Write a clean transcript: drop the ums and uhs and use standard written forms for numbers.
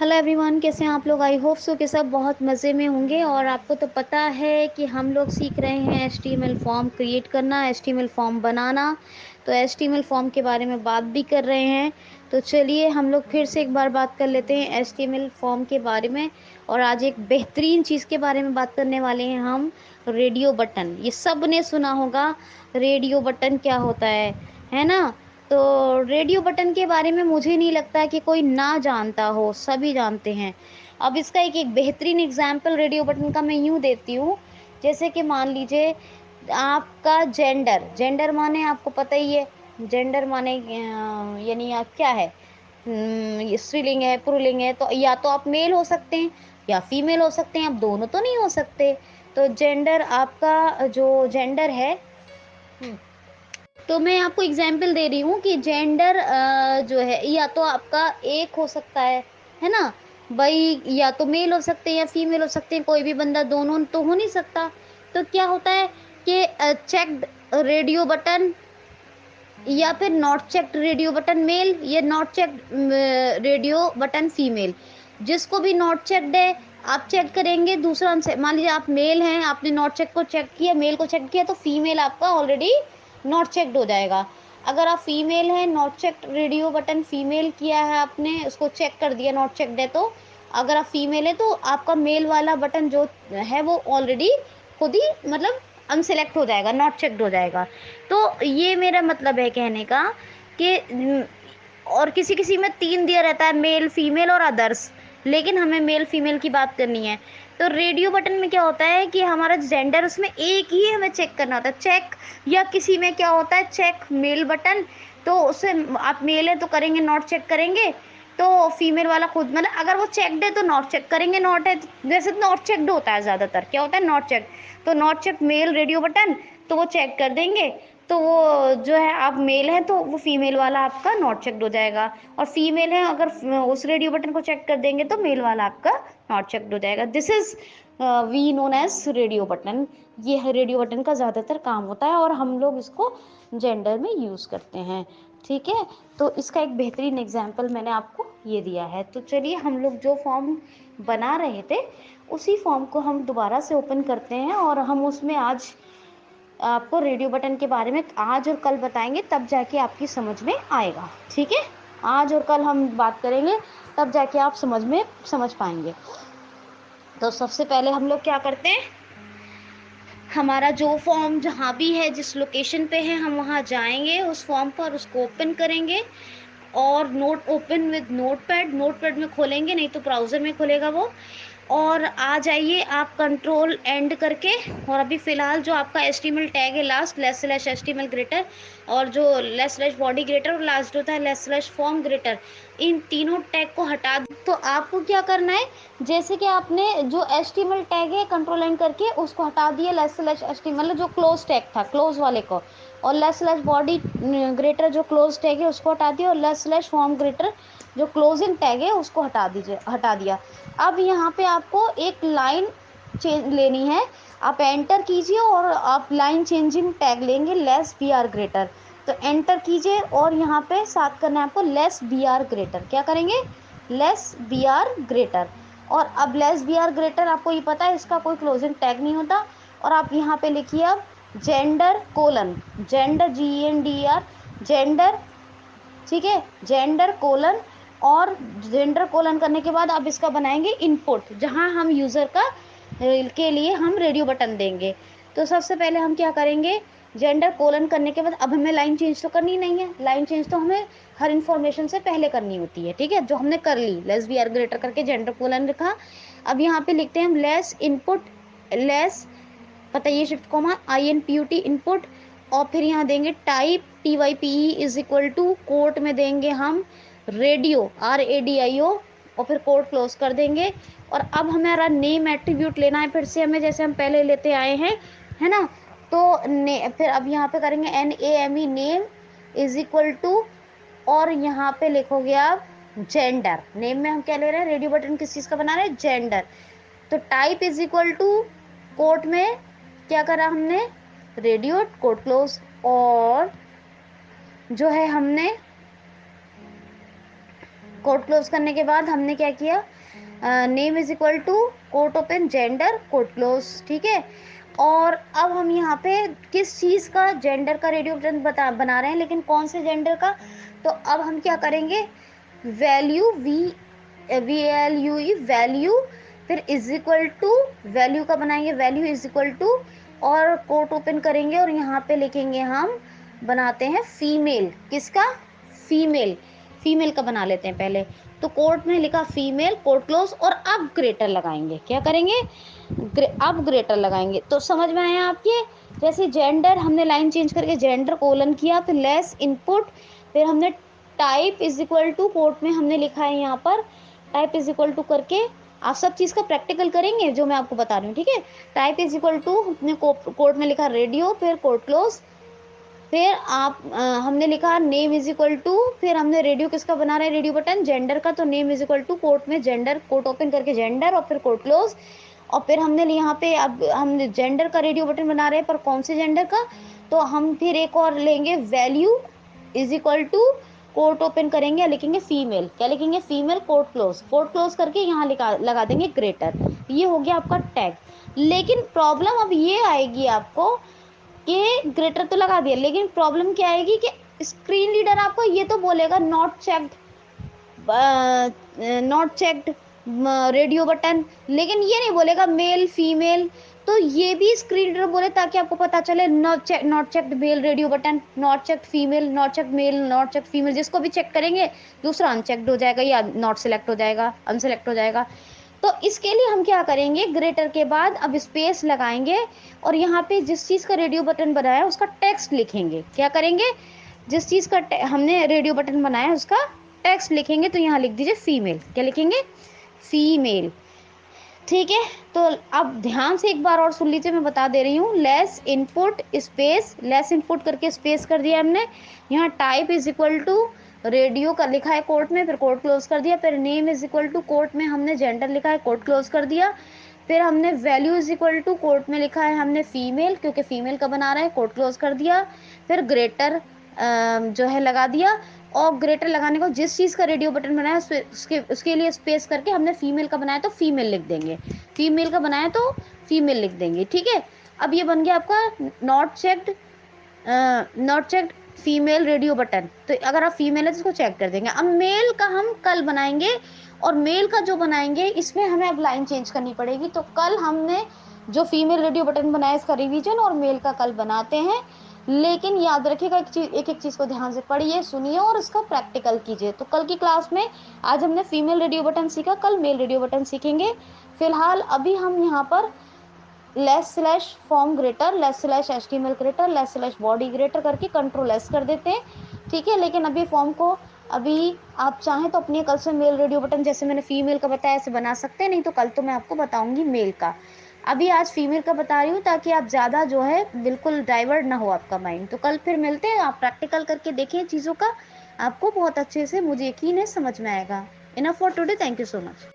Hello everyone, कैसे हैं आप लोग। आई होप सो कि सब बहुत मज़े में होंगे। और आपको तो पता है कि हम लोग सीख रहे हैं एचटीएमएल फॉर्म क्रिएट करना, एचटीएमएल फॉर्म बनाना। तो एचटीएमएल फॉर्म के बारे में बात भी कर रहे हैं। तो चलिए हम लोग फिर से एक बार बात कर लेते हैं एचटीएमएल फॉर्म के बारे में। और आज एक बेहतरीन चीज़ के बारे में बात करने वाले हैं हम, रेडियो बटन। ये सब ने सुना होगा रेडियो बटन क्या होता है ना। तो रेडियो बटन के बारे में मुझे नहीं लगता कि कोई ना जानता हो, सभी जानते हैं। अब इसका एक एक बेहतरीन एग्जाम्पल रेडियो बटन का मैं यूँ देती हूँ। जैसे कि मान लीजिए आपका जेंडर, जेंडर माने आपको पता ही है। जेंडर माने यानी आप क्या है, ये स्त्रीलिंग है पुल्लिंग है। तो या तो आप मेल हो सकते हैं या फीमेल हो सकते हैं, आप दोनों तो नहीं हो सकते। तो जेंडर, आपका जो जेंडर है, तो मैं आपको एग्जाम्पल दे रही हूँ कि जेंडर जो है या तो आपका एक हो सकता है ना भाई। या तो मेल हो सकते हैं या फीमेल हो सकते हैं, कोई भी बंदा, दोनों तो हो नहीं सकता। तो क्या होता है कि चेक्ड रेडियो बटन या फिर not checked radio button male या not checked radio button female. जिसको भी नॉट चेक्ड है आप चेक करेंगे दूसरा आंसर। मान लीजिए आप मेल हैं, आपने नॉट चेक को चेक किया, मेल को चेक किया, तो फीमेल आपका ऑलरेडी नॉट चेक्ड हो जाएगा। अगर आप फीमेल हैं, not checked radio button female किया है आपने, उसको चेक कर दिया, नॉट चेक्ड है। तो अगर आप फीमेल है तो आपका मेल वाला बटन जो है वो ऑलरेडी खुद ही मतलब अनसिलेक्ट हो जाएगा, नॉट चेक्ड हो जाएगा। तो ये मेरा मतलब है कहने का कि और किसी किसी में 3 दिया रहता है, मेल फीमेल और अदर्स। लेकिन हमें मेल फीमेल की बात करनी है। तो रेडियो बटन में क्या होता है कि हमारा जेंडर उसमें एक ही हमें चेक करना होता है, चेक। या किसी में क्या होता है चेक मेल बटन, तो उससे आप मेल है तो करेंगे, नॉट चेक करेंगे। तो फीमेल वाला खुद मतलब अगर वो चेकड है तो नॉट चेक करेंगे, नॉट है वैसे तो नॉट चेकड होता है ज़्यादातर, क्या होता है नॉट चेक। तो not check male radio button, तो वो चेक कर देंगे। तो वो जो है आप मेल हैं तो वो फीमेल वाला आपका नॉट चेक्ड हो जाएगा। और फीमेल है अगर उस रेडियो बटन को चेक कर देंगे तो मेल वाला आपका नॉट चेक्ड हो जाएगा। This is we known as radio button. ये है रेडियो बटन का ज़्यादातर काम होता है और हम लोग इसको जेंडर में यूज़ करते हैं। ठीक है, तो इसका एक बेहतरीन एग्जाम्पल मैंने आपको ये दिया है। तो चलिए हम लोग जो फॉर्म बना रहे थे उसी फॉर्म को हम दोबारा से ओपन करते हैं और हम उसमें आज आपको रेडियो बटन के बारे में आज और कल बताएंगे, तब जाके आपकी समझ में आएगा। ठीक है, आज और कल हम बात करेंगे, तब जाके आप समझ पाएंगे। तो सबसे पहले हम लोग क्या करते हैं, हमारा जो फॉर्म जहाँ भी है, जिस लोकेशन पे है, हम वहाँ जाएंगे उस फॉर्म पर, उसको ओपन करेंगे। और note open with notepad, notepad में खोलेंगे, नहीं तो ब्राउज़र में खुलेगा वो। और आ जाइए आप कंट्रोल एंड करके। और अभी फ़िलहाल जो आपका एचटीएमएल टैग है last, less slash HTML greater, और जो लेस स्लैश बॉडी ग्रेटर और लास्ट होता है लेस स्लैश फॉर्म ग्रेटर, इन तीनों टैग को हटा। तो आपको क्या करना है, जैसे कि आपने जो एचटीएमएल टैग है कंट्रोल एंड करके उसको हटा दिया, लेस स्लैश एचटीएमएल जो क्लोज टैग था क्लोज वाले को, और लेस स्लैश बॉडी ग्रेटर जो क्लोज टैग है उसको हटा दिया, और लेस स्लैश फॉर्म ग्रेटर जो क्लोजिंग टैग है उसको हटा दिया। अब यहाँ पे आपको एक लाइन चेंज लेनी है, आप एंटर कीजिए और आप लाइन चेंजिंग टैग लेंगे लेस बी आर ग्रेटर। तो एंटर कीजिए और यहाँ पे साथ करना है आपको लेस बी आर ग्रेटर। क्या करेंगे, लेस बी आर ग्रेटर। और अब लेस बी आर ग्रेटर आपको ये पता है इसका कोई क्लोजिंग टैग नहीं होता। और आप यहाँ पे लिखिए अब gender colon, gender GENDER, gender. ठीक है, जेंडर कोलन, और जेंडर कोलन करने के बाद अब इसका बनाएंगे इनपुट, जहां हम यूज़र का के लिए हम रेडियो बटन देंगे। तो सबसे पहले हम क्या करेंगे, जेंडर कोलन करने के बाद अब हमें लाइन चेंज तो करनी नहीं है, लाइन चेंज तो हमें हर इन्फॉर्मेशन से पहले करनी होती है। ठीक है, जो हमने कर ली, लेस बी आर ग्रेटर करके जेंडर कोलन लिखा। अब यहाँ पे लिखते हैं हम लेस इनपुट, लेस बताइए शिफ्ट कोमा INPUT इनपुट। और फिर यहाँ देंगे type TYPE is equal to quote में देंगे हम रेडियो RADIO, और फिर कोड क्लोज कर देंगे। और अब हमारा नेम एट्रीब्यूट लेना है फिर से हमें, जैसे हम पहले लेते आए हैं, है ना। तो फिर अब यहाँ पे करेंगे NAME name is equal to, और यहाँ पे लिखोगे आप जेंडर। नेम में हम क्या ले रहे हैं, रेडियो बटन किस चीज़ का बना रहे हैं, जेंडर। तो type is equal to quote में क्या करा हमने, रेडियो कोड क्लोज। और जो है हमने कोट क्लोज करने के बाद हमने क्या किया, name is equal to quote open gender quote close, ठीक है। और अब हम यहाँ पे किस चीज़ का जेंडर का रेडियो बटन बना रहे हैं, लेकिन कौन से जेंडर का, तो अब हम क्या करेंगे, वैल्यू VALUE वैल्यू, फिर इज इक्वल टू, वैल्यू का बनाएंगे वैल्यू इज इक्वल टू, और कोट ओपन करेंगे और यहाँ पे लिखेंगे हम, बनाते हैं फीमेल, किसका, फीमेल, फीमेल का बना लेते हैं पहले। तो कोट में लिखा फीमेल, कोट क्लोज, और अब ग्रेटर लगाएंगे, क्या करेंगे, अब ग्रेटर लगाएंगे। तो समझ में आया आपके, जैसे जेंडर हमने लाइन चेंज करके जेंडर कोलन किया, फिर लेस इनपुट, फिर हमने type is equal to, quote में हमने लिखा है यहाँ पर टाइप इज इक्वल टू करके, आप सब चीज़ का प्रैक्टिकल करेंगे जो मैं आपको बता रही हूँ, ठीक है। टाइप इज इक्वल टू हमने कोड में लिखा रेडियो, फिर कोड क्लोज, फिर हमने लिखा नेम इज इक्वल टू, फिर हमने रेडियो किसका बना रहे हैं, रेडियो बटन जेंडर का, तो name is equal to quote में जेंडर, कोट ओपन करके जेंडर, और फिर कोट क्लोज। और फिर हमने यहाँ पे अब हम जेंडर का रेडियो बटन बना रहे हैं, पर कौन से जेंडर का, तो हम फिर एक और लेंगे value is equal to, quote open करेंगे, लिखेंगे फीमेल, क्या लिखेंगे, फीमेल, कोट क्लोज करके यहाँ लगा देंगे ग्रेटर। ये हो गया आपका टैग। लेकिन प्रॉब्लम अब ये आएगी आपको कि ग्रेटर तो लगा दिया, लेकिन प्रॉब्लम क्या आएगी कि स्क्रीन रीडर आपको ये तो बोलेगा नॉट चेक्ड रेडियो बटन, लेकिन ये नहीं बोलेगा मेल फीमेल। तो ये भी स्क्रीन रीडर बोले ताकि आपको पता चले, not checked male radio button, not checked female, not checked male, not checked female, जिसको भी चेक करेंगे दूसरा अनचेक्ड हो जाएगा या नॉट सिलेक्ट हो जाएगा, अनसेलेक्ट हो जाएगा। तो इसके लिए हम क्या करेंगे, ग्रेटर के बाद अब स्पेस लगाएंगे और यहाँ पे जिस चीज़ का रेडियो बटन बनाया है उसका टेक्स्ट लिखेंगे, क्या करेंगे, जिस चीज़ का हमने रेडियो बटन बनाया है उसका टेक्स्ट लिखेंगे। तो यहाँ लिख दीजिए फीमेल, क्या लिखेंगे, फीमेल, ठीक है। तो अब ध्यान से एक बार और सुन लीजिए, मैं बता दे रही हूँ, less input space, less input करके स्पेस कर दिया हमने, यहाँ type is equal to radio का लिखा है कोट में, फिर कोट क्लोज कर दिया, फिर name is equal to quote में हमने जेंडर लिखा है, कोट क्लोज कर दिया, फिर हमने value is equal to quote में लिखा है हमने फीमेल, क्योंकि फीमेल का बना रहे हैं, कोट क्लोज कर दिया, फिर ग्रेटर जो है लगा दिया, और ग्रेटर लगाने को जिस चीज़ का रेडियो बटन बनाया उसके लिए स्पेस करके हमने फीमेल का बनाया तो फीमेल लिख देंगे, फीमेल का बनाया तो फीमेल लिख देंगे, ठीक है। अब ये बन गया आपका not checked female radio button. तो अगर आप फीमेल है तो इसको चेक कर देंगे। अब मेल का हम कल बनाएंगे, और मेल का जो बनाएंगे इसमें हमें अब लाइन चेंज करनी पड़ेगी। तो कल हमने जो फीमेल रेडियो बटन बनाया इसका रिवीजन, और मेल का कल बनाते हैं। लेकिन याद रखिएगा एक एक चीज़ को ध्यान से पढ़िए, सुनिए और इसका प्रैक्टिकल कीजिए। तो कल की क्लास में आज हमने फीमेल रेडियो बटन सीखा, कल मेल रेडियो बटन सीखेंगे। फिलहाल अभी हम यहाँ पर less slash form greater, less slash HTML greater, less slash body greater करके कंट्रोल एस कर देते हैं, ठीक है। लेकिन अभी फॉर्म को अभी आप चाहें तो अपनी कल से मेल रेडियो बटन जैसे मैंने फीमेल का बताया ऐसे बना सकते हैं, नहीं तो कल तो मैं आपको बताऊंगी मेल का। अभी आज फीमेल का बता रही हूँ ताकि आप ज़्यादा जो है बिल्कुल डाइवर्ट ना हो आपका माइंड। तो कल फिर मिलते हैं, आप प्रैक्टिकल करके देखिए चीज़ों का, आपको बहुत अच्छे से, मुझे यकीन है, समझ में आएगा। Enough for today, thank you so much.